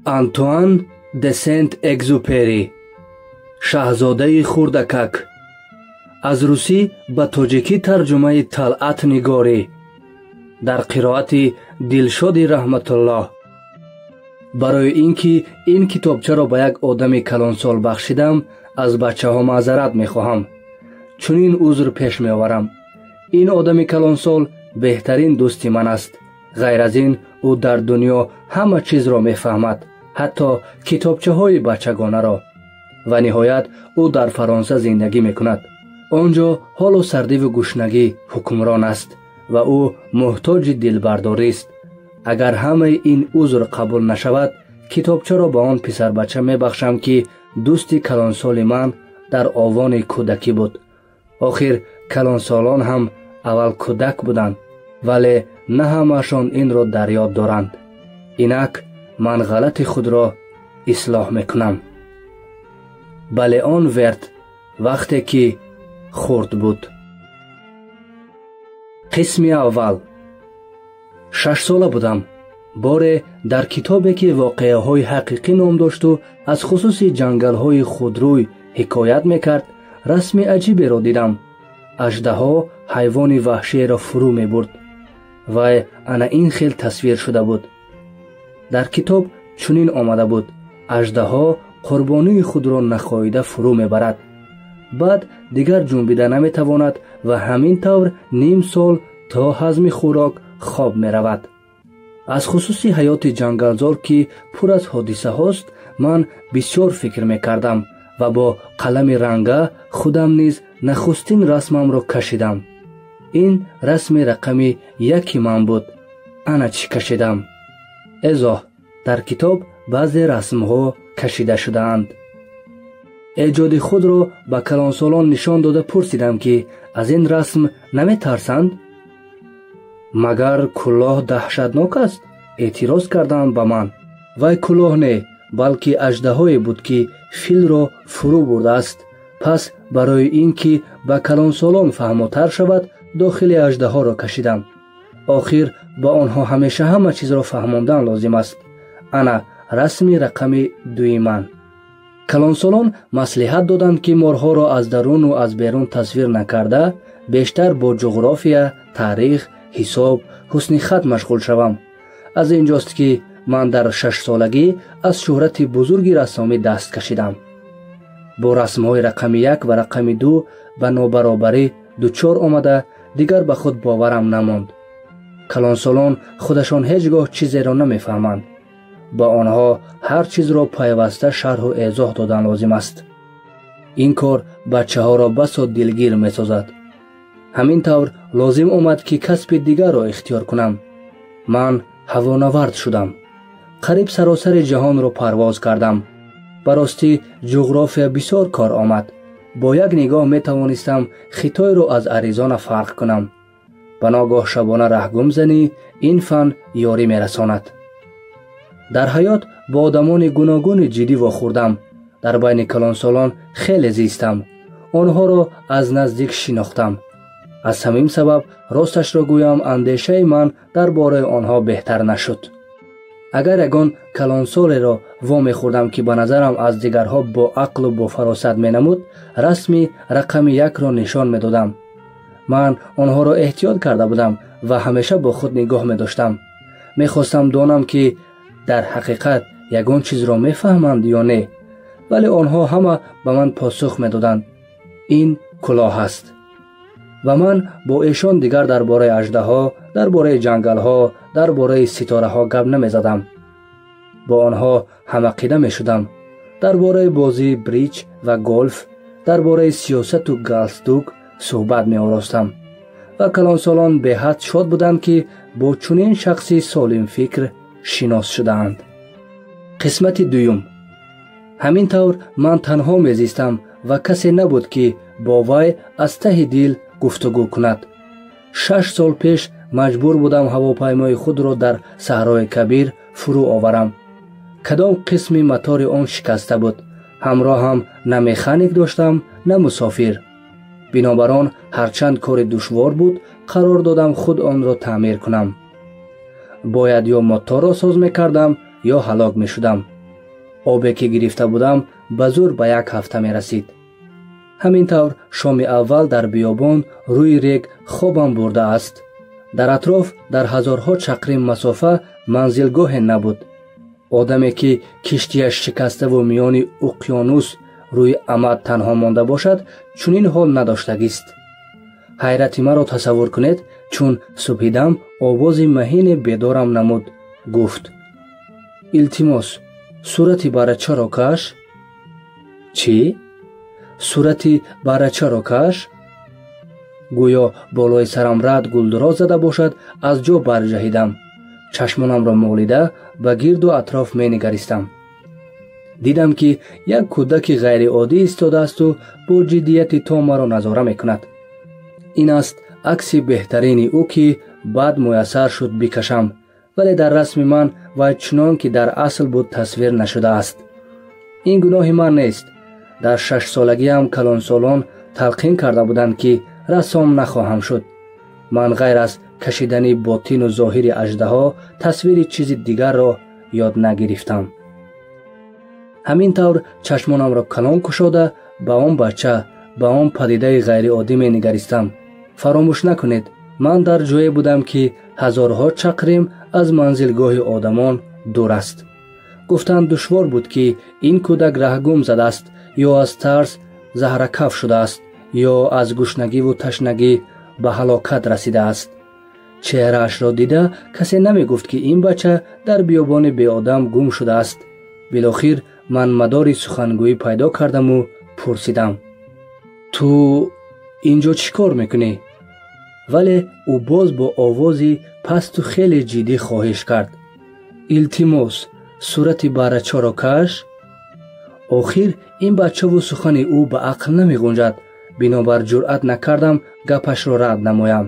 антуан де сент екзюпери шаҳзодаи хурдакак. аз русӣ ба тоҷикӣ тарҷумаи Талъат Нигорӣ дар қироати Дилшоди Раҳматуллоҳ. барои ин ки ин китобчаро ба як одами калонсол бахшидам, аз бачаҳо маъзарат мехоҳам. чунин узр пеш меоварам. ин одами калонсол беҳтарин дӯсти ман аст. ғайр аз ин ӯ дар дунё ҳама чизро мефаҳмад, ҳатто китобчаҳои бачагонаро. ва ниҳоят ӯ дар Фаронса зиндагӣ мекунад. он ҷо ҳолу сардиву гушнагӣ ҳукмрон аст ва ӯ муҳтоҷи дилбардорист. агар ҳамаи ин узр қабул нашавад, китобчаро ба он писарбача мебахшам ки дӯсти калонсоли ман дар овони кӯдакӣ буд. охир калонсолон ҳам аввал кӯдак буданд, вале на ҳамаашон инро дар ёд доранд. инак ман ғалати худро ислоҳ мекунам. бале он верд вақте ки хурд буд. қисми аввал. 6 сола будам. боре дар китобе ки воқеаҳои ҳақиқӣ ном дошту аз хусуси ҷангалҳои худрӯй ҳикоят мекард, расми аҷиберо дидам. аждаҳо ҳайвони ваҳшиеро фурӯ мебурд. вай ана ин хел тасвир шуда буд. дар китоб чунин омада буд: аждаҳо қурбонии худро нахоҳида фурӯ мебарад. баъд дигар ҷунбида наметавонад ва ҳамин тавр ним сол то ҳазми хӯрок хоб меравад. аз хусуси ҳаёти ҷангалзор ки пур аз ҳодисаҳост, ман бисёр фикр мекардам ва бо қалами ранга худам низ нахустин расмамро кашидам. ин расми рақами 1 ман буд. ана чӣ кашидам. эзоҳ: дар китоб баъзе расмҳо кашида шудаанд. эҷоди худро ба калонсолон нишон дода пурсидам ки аз ин расм наметарсанд? магар кӯлоҳ даҳшатнок аст? эътироз карданд ба ман. вай кӯлоҳ не, балки аждаҳое буд ки филро фурӯ бурдааст. пас барои ин ки ба калонсолон фаҳмотар шавад, дохили аждаҳоро кашидам. охир ба онҳо ҳамеша ҳама чизро фаҳмондан лозим аст. ана расми рақами 2 ман. калонсолон маслиҳат доданд ки морҳоро аз даруну аз берун тасвир накарда, бештар бо ҷуғрофия, таърих, ҳисоб, ҳусни хат машғул шавам. аз ин ҷост ки ман дар 6 солагӣ аз шӯҳрати бузурги рассомӣ даст кашидам. бо расмҳои рақами 1 ва рақами 2 ба нобаробарӣ дучор омада, дигар ба худ боварам намонд. калонсолон худашон ҳеҷ гоҳ чизеро намефаҳманд. ба онҳо ҳар чизро пайваста шарҳу эзоҳ додан лозим аст. ин кор бачаҳоро басо дилгир месозад. ҳамин тавр лозим омад ки касби дигарро ихтиёр кунам. ман ҳавонавард шудам. қариб саросари ҷаҳонро парвоз кардам. ба ростӣ ҷуғрофия бисёр кор омад. бо як нигоҳ метавонистам хитойро аз аризона фарқ кунам. ба ногоҳ шабона раҳгум занӣ, ин фан ёрӣ мерасонад. дар ҳаёт бо одамони гуногуни ҷиддӣ вохӯрдам. дар байни калонсолон хеле зистам. онҳоро аз наздик шинохтам. аз ҳамин сабаб росташро гӯям, андешаи ман дар бораи онҳо беҳтар нашуд. агар ягон калонсолеро вомехӯрдам ки ба назарам аз дигарҳо бо ақлу бо фаросат менамуд, расми рақами 1ро нишон медодам. ман онҳоро эҳтиёт карда будам ва ҳамеша бо худ нигоҳ медоштам. мехостам донам ки дар ҳақиқат ягон чизро мефаҳманд ё не, вале онҳо ҳама ба ман посух медоданд: ин кӯлоҳ аст. ва ман бо эшон дигар дар бораи аждаҳо, дар бораи ҷангалҳо, дар бораи ситораҳо гап намезадам. бо онҳо ҳамақида мешудам. дар бораи бозии брич ва голф, дар бораи сиёсату галстук суҳбат меоростам. ва калонсолон беҳад шод буданд ки бо чунин шахси солимфикр шинос шудаанд. қисмати 2. ҳамин тавр ман танҳо мезистам ва касе набуд ки бо вай аз таҳи дил гуфтугӯ кунад. 6 сол пеш маҷбур будам ҳавопаймои худро дар саҳрои кабир фурӯ оварам. кадом қисми матори он шикаста буд. ҳамроҳам на механик доштам, на мусофир. бинобар он ҳарчанд кори душвор буд, қарор додам худ онро таъмир кунам. бояд ё моторро соз мекардам ё ҳалок мешудам. обе ки гирифта будам ба зур ба 1 ҳафта мерасид. ҳамин тавр шоми аввал дар биёбон рӯи рег хобам бурдааст. дар атроф дар ҳазорҳо чақрим масофа манзилгоҳе набуд. одаме ки киштияш шикаставу миёни уқёнус рӯи амад танҳо монда бошад, чунин ҳол надоштагист. ҳайрати маро тасаввур кунед, чун субҳидам овози маҳине бедорам намуд. гуфт: илтимос, сурати барачаро каш. чӣ? сурати барачаро каш? гӯё болои сарам рад гулдуроз зада бошад, аз ҷо барҷаҳидам. чашмонамро муғлида ба гирду атроф менигаристам. дидам ки як кӯдаки ғайриоддӣ истодаасту бо ҷиддияти то маро назора мекунад. ин аст акси беҳтарини ӯ ки баъд муяссар шуд бикашам, вале дар расми ман вай чунон ки дар асл буд тасвир нашудааст. ин гуноҳи ман нест. дар 6-солагиам калонсолон талқин карда буданд ки рассом нахоҳам шуд. ман ғайр аз кашидани ботину зоҳири аждаҳо тасвири чизи дигарро ёд нагирифтам. ҳамин тавр чашмонамро калон кушода ба он бача, ба он падидаи ғайриоддӣ менигаристам. фаромӯш накунед, ман дар ҷое будам ки ҳазорҳо чақрим аз манзилгоҳи одамон дур аст. гуфтан душвор буд ки ин кӯдак раҳгум задааст, ё аз тарс заҳракаф шудааст, ё аз гушнагиву ташнагӣ ба ҳалокат расидааст. чеҳраашро дида касе намегуфт ки ин бача дар биёбони беодам гум шудааст. билохир ман мадори сухангӯӣ пайдо кардаму пурсидам: ту инҷо чӣ кор мекунӣ? вале ӯ боз бо овози пасту хеле ҷиддӣ хоҳиш кард: илтимос, сурати барачаро каш. охир ин бачаву сухани ӯ ба ақл намеғунҷад, бинобар ҷуръат накардам гапашро рад намоям.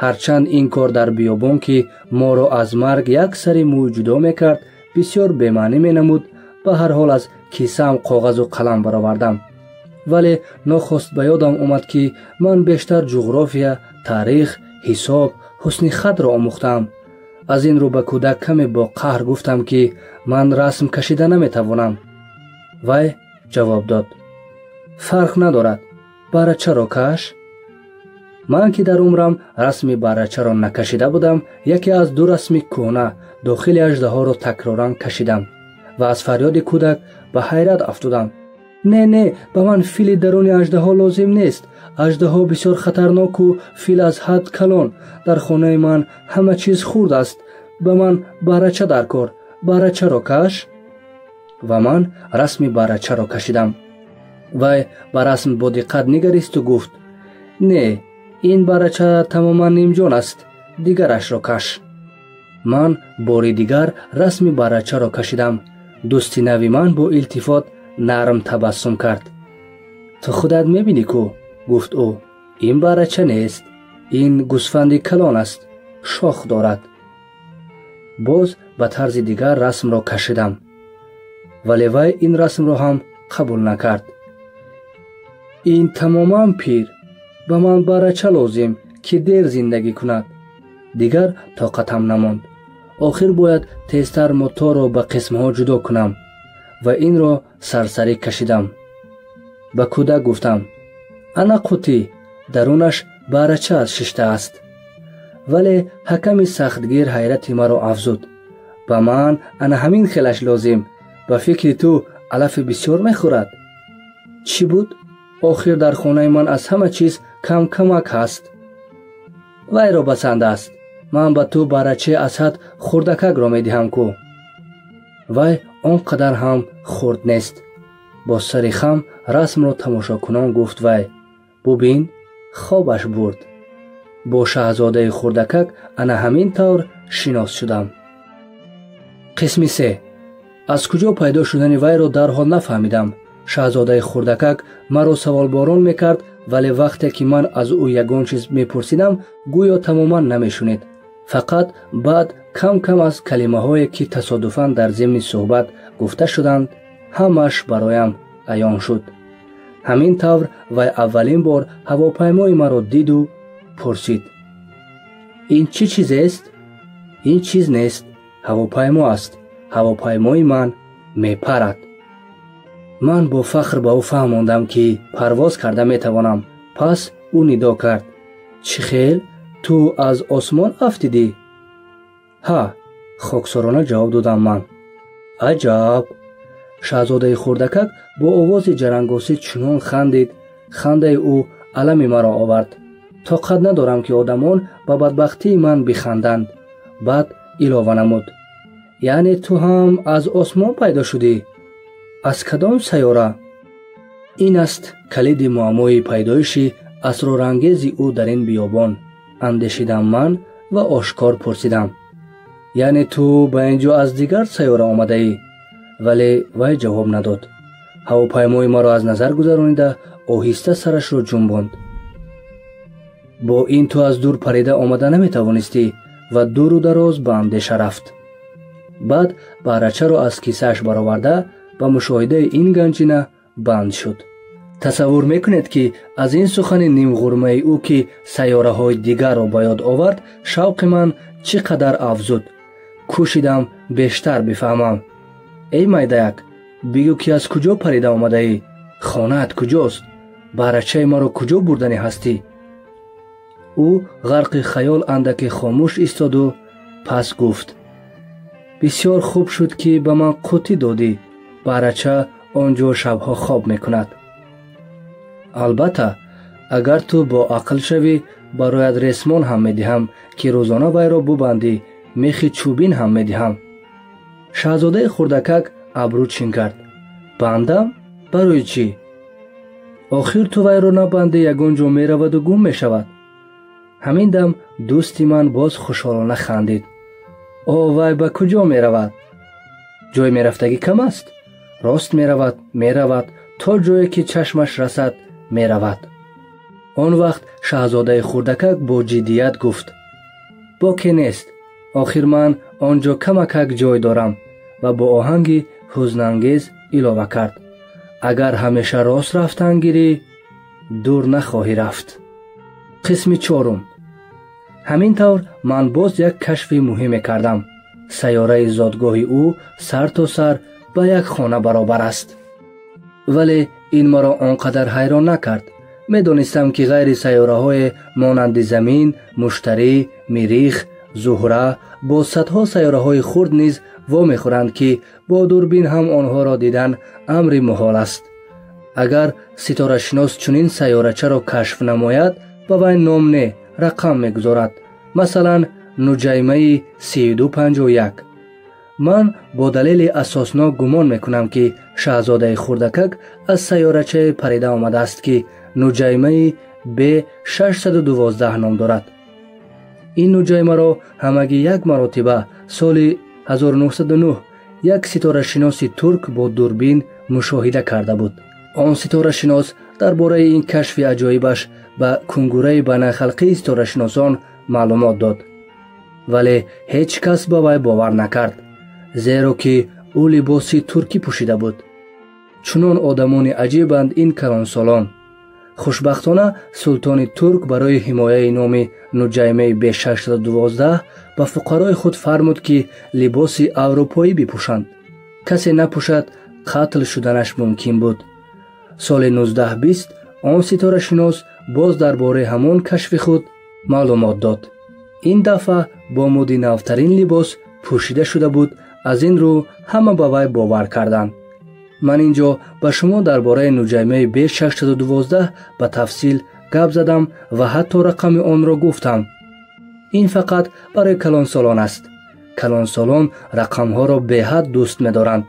ҳарчанд ин кор дар биёбон ки моро аз марг як сари мӯй ҷудо мекард, бисёр бемаънӣ менамуд, ба ҳар ҳол аз кисаам коғазу қалам баровардам. вале нохост ба ёдам омад ки ман бештар ҷуғрофия, таърих, ҳисоб, ҳусни хатро омӯхтаам. аз ин рӯ ба кӯдак каме бо қаҳр гуфтам ки ман расм кашида наметавонам. вай ҷавоб дод: фарқ надорад, барачаро каш. ман ки дар умрам расми барачаро накашида будам, яке аз ду расми кӯҳна дохили аждаҳоро такроран кашидам ва аз фарёди кӯдак ба ҳайрат афтудам: не, ба ман фили даруни аждаҳо лозим нест. аждаҳо бисёр хатарноку фил аз ҳад калон. дар хонаи ман ҳама чиз хурд аст. ба ман барача дар кор. барачаро каш. ва ман расми барачаро кашидам. вай ба расм бо диққат нигаристу гуфт: не, ин барача тамоман нимҷон аст. дигарашро каш. ман бори дигар расми барачаро кашидам. дӯсти нави ман бо илтифот нарм табассум кард. ту худат мебинӣ кӯ, гуфт ӯ. ин барача нест. ин гӯсфанди калон аст. шох дорад. боз ба тарзи дигар расмро кашидам. вале вай ин расмро ҳам қабул накард. ин тамоман пир. ба ман барача лозим ки дер зиндагӣ кунад. дигар тоқатам намонд. охир бояд тезтар моторро ба қисмҳо ҷудо кунам ва инро сарсарӣ кашидам. ба кӯдак гуфтам: ана қутӣ, дарунаш барача шиштааст. вале ҳаками сахтгир ҳайрати маро афзуд. ба ман ана ҳамин хелаш лозим. ба фикри ту алафи бисёр мехӯрад. чӣ буд? охир дар хонаи ман аз ҳама чиз камак ҳаст. вайро басанд аст. ман ба ту барачаи аз ҳад хурдакакро медиҳам кӯ. вай он қадар ҳам хурд нест. бо сари хам расмро тамошокунон гуфт вай: бубин, хобаш бурд. бо шаҳзодаи хурдакак ана ҳамин тавр шинос шудам. қисми 3. аз куҷо пайдо шудани вайро дарҳол нафаҳмидам. шаҳзодаи хурдакак маро саволборон мекард, вале вақте ки ман аз ӯ ягон чиз мепурсидам, гӯё тамоман намешунид. фақат баъд кам аз калимаҳое ки тасодуфан дар зимни суҳбат гуфта шуданд, ҳамааш бароям аён шуд. ҳамин тавр вай аввалин бор ҳавопаймои маро диду пурсид: ин чӣ чизест? ин чиз нест, ҳавопаймо аст. ҳавопаймои ман мепарад. من با فخر به او فهماندم که پرواز کرده میتوانم. پس او ندا کرد: چی خیل؟ تو از آسمان افتیدی؟ ها، خاکسارانه جواب دادم من. عجب. شاهزاده خردکک با آواز جرنگاسی چنان خندید. خنده او علم مرا آورد. طاقت ندارم که آدمان به بدبختی من بخندند. بعد علاوه نمود: یعنی تو هم از آسمان پیدا شدی؟ از کدام سیاره؟ این است کلید معمای پیدایش اسرارانگیز او در این بیابان، اندیشیدم من و آشکار پرسیدم: یعنی تو به اینجا از دیگر سیاره آمده ای؟ ولی وی جواب نداد. هواپیمای ما را از نظر گذرانیده آهسته سرش را جنباند. با این تو از دور پریده آمده نمی توانستی و دور و دراز به اندیشه رفت. بعد بارچه را از کیسه‌اش برآورده به مشاهده این گنجینه بند شد. تصور میکنید که از این سخن نیم غرمه او که سیاره های دیگر را به یاد آورد شوق من چقدر افزود. کوشیدم بیشتر بفهمم. ای میدک، بگو که از کجا پریده آمده ای؟ خانه‌ات کجاست؟ بارچه ما را کجا بردنی هستی؟ او غرق خیال اندک خاموش ایستاد و پس گفت: بسیار خوب شد که به من قوطی دادی. بارچه آنجا شبها خواب میکند. البته اگر تو با عقل شوی برایت رسمان هم میدهم که روزانه وی را ببندی. میخ چوبین هم میدهم. شاهزاده خردکک ابرو چین کرد. بندم؟ برای چی؟ آخر تو وی را نبندی یگان جا میرود و گم میشود. همین دم دوستی من باز خوشحالانه خندید. وی به کجا میرود؟ جای میرفتگی کم است. راست میرود تا جایی که چشمش رسد میرود. آن وقت شاهزاده خردکک با جدیت گفت: باکی نیست. آخر من آنجا کمک جای دارم. و با آهنگی حزن‌انگیز علاوه کرد: اگر همیشه راست رفتن گیری دور نخواهی رفت. قسم چهارم. همین طور من باز یک کشف مهم کردم. سیاره زادگاه او سر تا سر به یک خانه برابر است. ولی این مرا آنقدر حیران نکرد. میدانستم که غیر سیاره های مانند زمین، مشتری، مریخ، زهره با صدها سیاره های خرد نیز وامی خورند که با دوربین هم آنها را دیدن امر محال است. اگر ستاره شناس چنین سیاره چه را کشف نماید به وی نام نه رقم میگذارد. مثلا نجیمه 3251. من با دلیل اساسناک گمان میکنم که شاهزاده خردکک از سیارچه پریده آمده است که نجیمه به 612 نام دارد. این نجیمه را همگی یک مرتبه سال 1909 یک ستاره شناس ترک با دوربین مشاهده کرده بود. آن ستاره شناس درباره این کشف عجایبش به کنگره بین‌الخلقی ستاره شناسان معلومات داد. ولی هیچ کس به وی باور نکرد، زیرا که او لباسی ترکی پوشیده بود. چنان آدمان عجیبند این کلانسالان. خوشبختانه سلطان ترک برای حمایه نام نجیمه به 612 به فقرای خود فرمود که لباس اروپایی بپوشند. کسی نپوشد قتل شدنش ممکن بود. سال 1920 آن ستاره شناس باز درباره همان کشف خود معلومات داد. این دفعه با مدی نوترین لباس پوشیده شده بود. از این رو همه به وی باور کردند. من اینجا به شما درباره نجیمه به 612 به تفصیل گپ زدم و حتی رقم آن را گفتم. این فقط برای کلانسالان است. کلانسالان رقم ها را به حد دوست می دارند.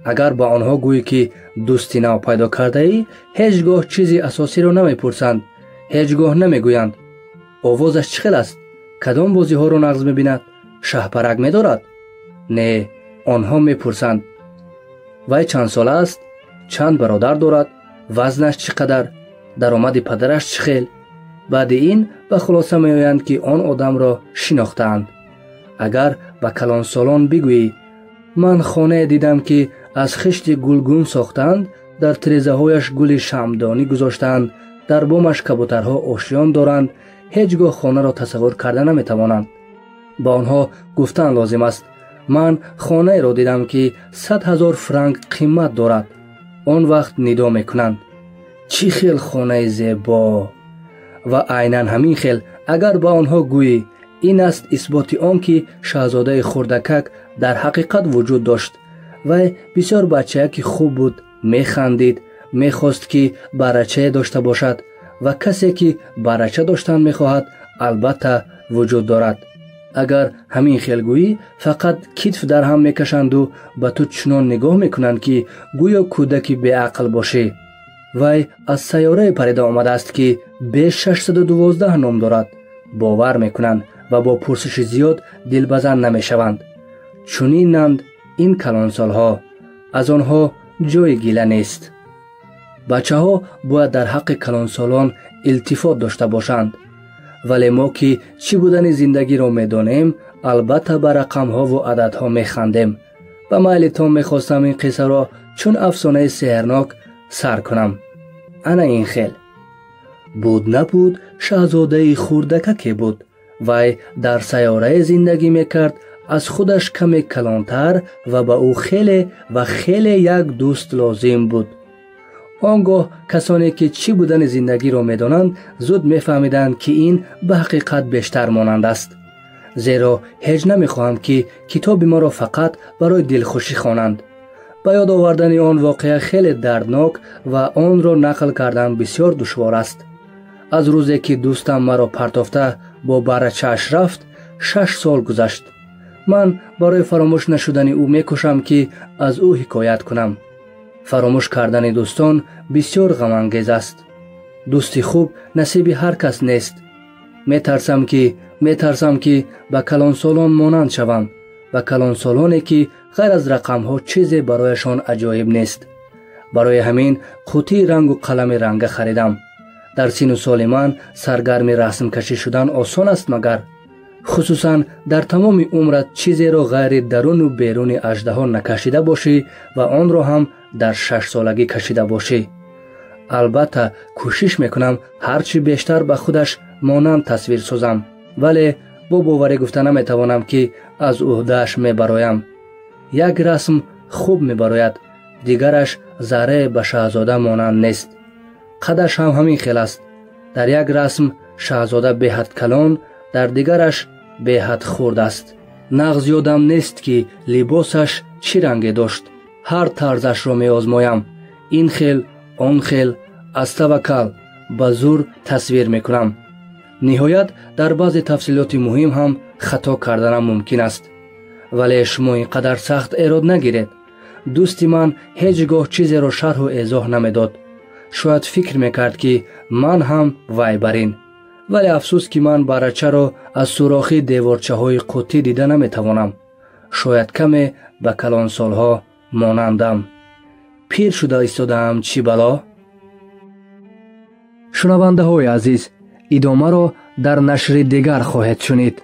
اگر به آنها گویی که دوستی نو پیدا کرده ای، هیچگاه چیزی اساسی را نمی پرسند. هیچگاه نمی گویند آوازش چخیل است؟ کدام بازی ها را نغز می بیند؟ شهپرک می دارد؟ نه، آنها می پرسند وی چند ساله است؟ چند برادر دارد؟ وزنش چقدر؟ درآمد پدرش چخیل؟ بعد این به خلاصه می آیند که آن آدم را شناختند. اگر به کلانسالان بگویی من خانه دیدم که از خشت گلگون ساختند، در تریزه هایش گل شمعدانی گذاشتند، در بامش کبوترها آشیان دارند، هیچگاه خانه را تصور کرده نمی توانند. با آنها گفتن لازم است من خانه را دیدم که 100,000 فرانک قیمت دارد. آن وقت ندا میکنند چی خیل خانه زیبا. و عیناً همین خیل اگر با آنها گویی این است اثبات آن که شاهزاده خردکک در حقیقت وجود داشت و بسیار بچه‌ک خوب بود، میخندید، میخواست که برچه داشته باشد و کسی که برچه داشتن میخواهد البته وجود دارد. اگر همین خیل گویی فقط کتف در هم میکشند و به تو چنان نگاه میکنند که گویا کودکی بی عقل باشی. وی از سیاره پریده آمده است که بیش 612 نام دارد. باور میکنند و با پرسش زیاد دلبزن نمیشوند. چنینند این کلانسالها، از آنها جای گیله نیست. بچه ها باید در حق کلانسالان التفات داشته باشند. ولی ما که چی بودن زندگی را میدانیم البته به رقم ها و عدد ها میخندیم. به میلتان میخواستم این قصه را چون افسانه سحرناک سر کنم. انا این خیل بود نبود شاهزاده خردکک بود. وی در سیاره زندگی میکرد، از خودش کمی کلانتر و به او خیلی یک دوست لازم بود. آنگاه کسانی که چی بودن زندگی را میدانند زود میفهمیدند که این به حقیقت بیشتر مانند است. زیرا هیچ نمیخواهند که کتاب ما را فقط برای دلخوشی خوانند. به یاد آوردن آن واقعه خیلی دردناک و آن را نقل کردن بسیار دشوار است. از روزی که دوستم مرا پرتافته با برچه‌اش رفت 6 سال گذشت. من برای فراموش نشدن او میکوشم که از او حکایت کنم. فراموش کردن دوستان بسیار غم انگیز است. دوستی خوب نصیب هر کس نیست. میترسم که به کلانسالان مانند شوم، و کلانسالانی که غیر از رقم ها چیزی برایشان عجایب نیست. برای همین قوطی رنگ و قلم رنگه خریدم. در سن و سال من سرگرم رسم کشی شدن آسان است مگر؟ خصوصا در تمام عمرت چیزی را غیر درون و بیرون اژدها نکشیده باشی و آن را هم در 6 سالگی کشیده باشی. البته کوشش میکنم هرچی بیشتر به خودش مانند تصویر سازم، ولی با باوری گفته نمیتوانم که از عهده‌اش میبرایم. یک رسم خوب میبراید، دیگرش ذره به شاهزاده مانند نیست. قدش هم همین خیل است. در یک رسم شاهزاده به حد کلان، در دیگرش به حد خرد است. نغز یادم نیست که لباسش چی رنگی داشت. هر طرزش را می آزمایم. این خیل، آن خیل، از توکل به زور تصویر می کنم. نهایت در بعض تفصیلات مهم هم خطا کردنم ممکن است. ولی شما اینقدر سخت ایراد نگیرید. دوستی من هیچگاه چیزی را شرح و ایضاح نمیداد. شاید فکر میکرد که من هم وی برین. ولی افسوس که من برچه را از سوراخی دیوارچه های قوطی دیده نمیتوانم. شاید کمی به کلان سالها مانندم. پیر شده ایستادم چی بلا؟ شنونده های عزیز، ادامه را در نشر دیگر خواهید شنید.